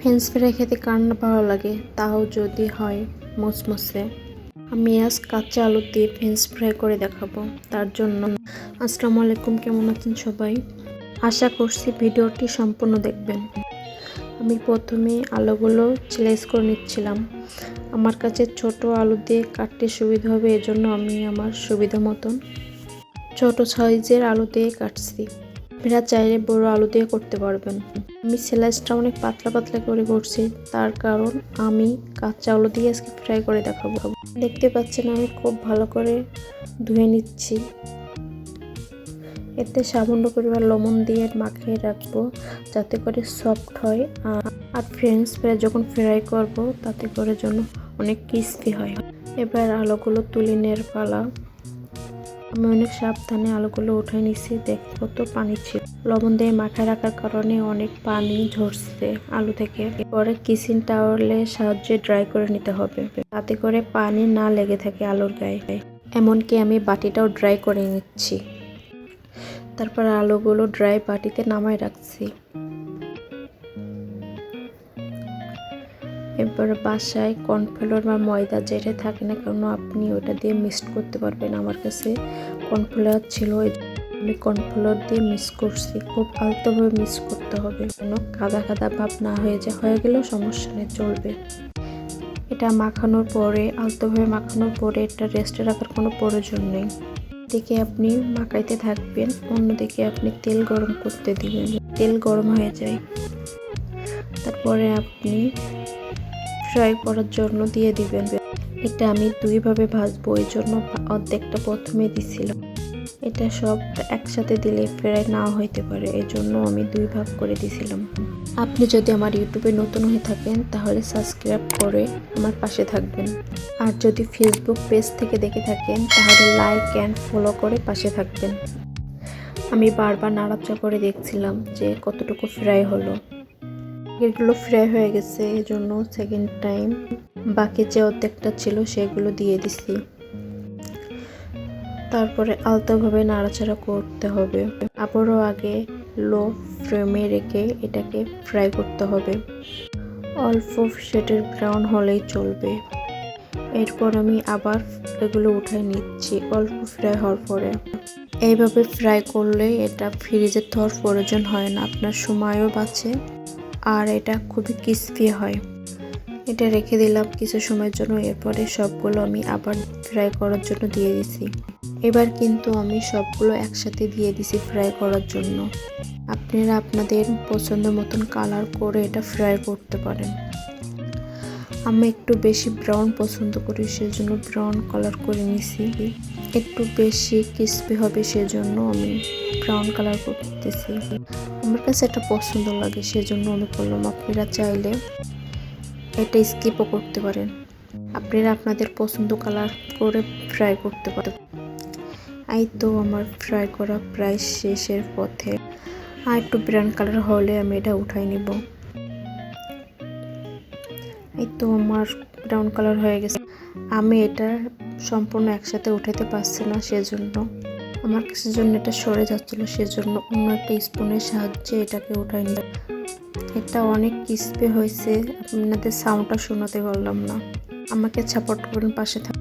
French fry খেতে কার না ভালো লাগে, তাও যদি হয় মুসমুসে। আমি আজ কাঁচা আলু দিয়ে ফ্রেঞ্চ ফ্রাই করে দেখাবো। তার জন্য আসসালামু আলাইকুম, কেমন আছেন সবাই? আশা করছি ভিডিওটি সম্পূর্ণ দেখবেন। আমি প্রথমে আলুগুলো স্লাইস করে নিচ্ছিলাম। আমার কাছে ছোট আলু দিয়ে কাটতে সুবিধা হবে, এজন্য আমি আমার সুবিধা মতন ছোট সাইজের আলু দিয়ে কাটছি। আপনারা চাইলে বড় আলু দিয়ে করতে পারবেন। আমি স্লাইসটা অনেক পাতলা পাতলা করে করছি, তার কারণ আমি কাঁচা আলু দিয়ে আজকে ফ্রাই করে দেখাবো। দেখতে পাচ্ছেন আমি খুব ভালো করে ধুয়ে নিচ্ছি। এতে সামান্য পরিমাণ লবণ দিয়ে মাখিয়ে রাখবো, যাতে করে সফট হয়। আর ফ্রেঞ্চ ফ্রাই যখন ফ্রাই করব তাতে করে যেন অনেক ক্রিস্পি হয়। এবার আলুগুলো তুলে নেওয়ার পালা। আমি অনেক সাবধানে আলুগুলো উঠে নিচ্ছি। দেখবো তো পানি ছিল, লবণ দিয়ে মাখায় রাখার কারণে অনেক পানি ঝরছে আলু থেকে। পরে কিচেন টাওয়েলের সাহায্যে ড্রাই করে নিতে হবে, তাতে করে পানি না লেগে থাকে আলুর গায়ে। এমনকি আমি বাটিটাও ড্রাই করে নিচ্ছি। তারপর আলুগুলো ড্রাই বাটিতে নামায় রাখছি। এবার বাসায় কর্নফ্লাওয়ার বা ময়দা যেটা থাকে না কেন, আপনি ওটা দিয়ে মিক্সড করতে পারবেন। আমার কাছে কর্নফ্লাওয়ার ছিল, আমি কর্নফ্লাওয়ার দিয়ে মিক্স করছি। খুব আলতোভাবে মিক্স করতে হবে, যেন কাদা কাদা ভাব না হয়ে যায়। হয়ে গেলেও সমস্যা নেই, চলবে। এটা মাখানোর পরে, আলতোভাবে মাখানোর পরে এটা রেস্টে রাখার কোনো প্রয়োজন নেই। দিকে আপনি মাখাইতে থাকবেন, অন্যদিকে আপনি তেল গরম করতে দিবেন। তেল গরম হয়ে যায়, তারপরে আপনি ফ্রাই করার জন্য দিয়ে দিবেন। এটা আমি দুইভাবে ভাজবো, এই জন্য অর্ধেকটা প্রথমে দিছিলাম। এটা সব একসাথে দিলে ফ্রাই না হইতে পারে, এই জন্য আমি দুই ভাগ করে দিছিলাম। আপনি যদি আমার ইউটিউবে নতুন হয়ে থাকেন তাহলে সাবস্ক্রাইব করে আমার পাশে থাকবেন। আর যদি ফেসবুক পেজ থেকে দেখে থাকেন তাহলে লাইক অ্যান্ড ফলো করে পাশে থাকবেন। আমি বারবার নাড়াচাড়া করে দেখছিলাম যে কতটুকু ফ্রাই হলো। এগুলো ফ্রাই হয়ে গেছে, এজন্য সেকেন্ড টাইম বাকি যে অর্ধেকটা ছিল সেগুলো দিয়ে দিছি। তারপরে আলতোভাবে নাড়াচাড়া করতে হবে। আবারও আগে লো ফ্লেমে রেখে এটাকে ফ্রাই করতে হবে। অল্প শেডের ব্রাউন হলেই চলবে। এরপর আমি আবার এগুলো উঠাই নিচ্ছি অল্প ফ্রাই হওয়ার পরে। এইভাবে ফ্রাই করলে এটা ফ্রিজে থাকার প্রয়োজন হয় না, আপনার সময়ও বাঁচে, আর এটা খুবই ক্রিস্পি হয়। এটা রেখে দিলাম কিছু সময়ের জন্য। এরপরে সবগুলো আমি আবার ফ্রাই করার জন্য দিয়ে দিছি। এবার কিন্তু আমি সবগুলো একসাথে দিয়ে দিছি ফ্রাই করার জন্য। আপনারা আপনাদের পছন্দ মতন কালার করে এটা ফ্রাই করতে পারেন। আমি একটু বেশি ব্রাউন পছন্দ করি, সেজন্য ব্রাউন কালার করে নিছি। একটু বেশি ক্রিস্পি হবে সেজন্য আমি ব্রাউন কালার করতেছি। আমার কাছে এটা পছন্দ লাগে সেজন্য আমি করলাম। আপনারা চাইলে এটা স্কিপও করতে পারেন। আপনারা আপনাদের পছন্দ কালার করে ফ্রাই করতে পারেন। এই তো আমার ফ্রাই করা প্রায় শেষের পথে। আর একটু ব্রাউন কালার হলে আমি এটা উঠাই নিব। এই তো আমার ব্রাউন কালার হয়ে গেছে। আমি এটা সম্পূর্ণ একসাথে উঠাতে পারছি না, সেজন্য আমার কাছে জন্য এটা সরে যাচ্ছিল, সেজন্য অন্য একটা স্পুনের সাহায্যে এটাকে উঠাই নিলাম। এটা অনেক ক্রিস্পি হয়েছে, আপনাদের সাউন্ডটা শোনাতে পারলাম না। আমাকে সাপোর্ট করুন, পাশে থাকুন।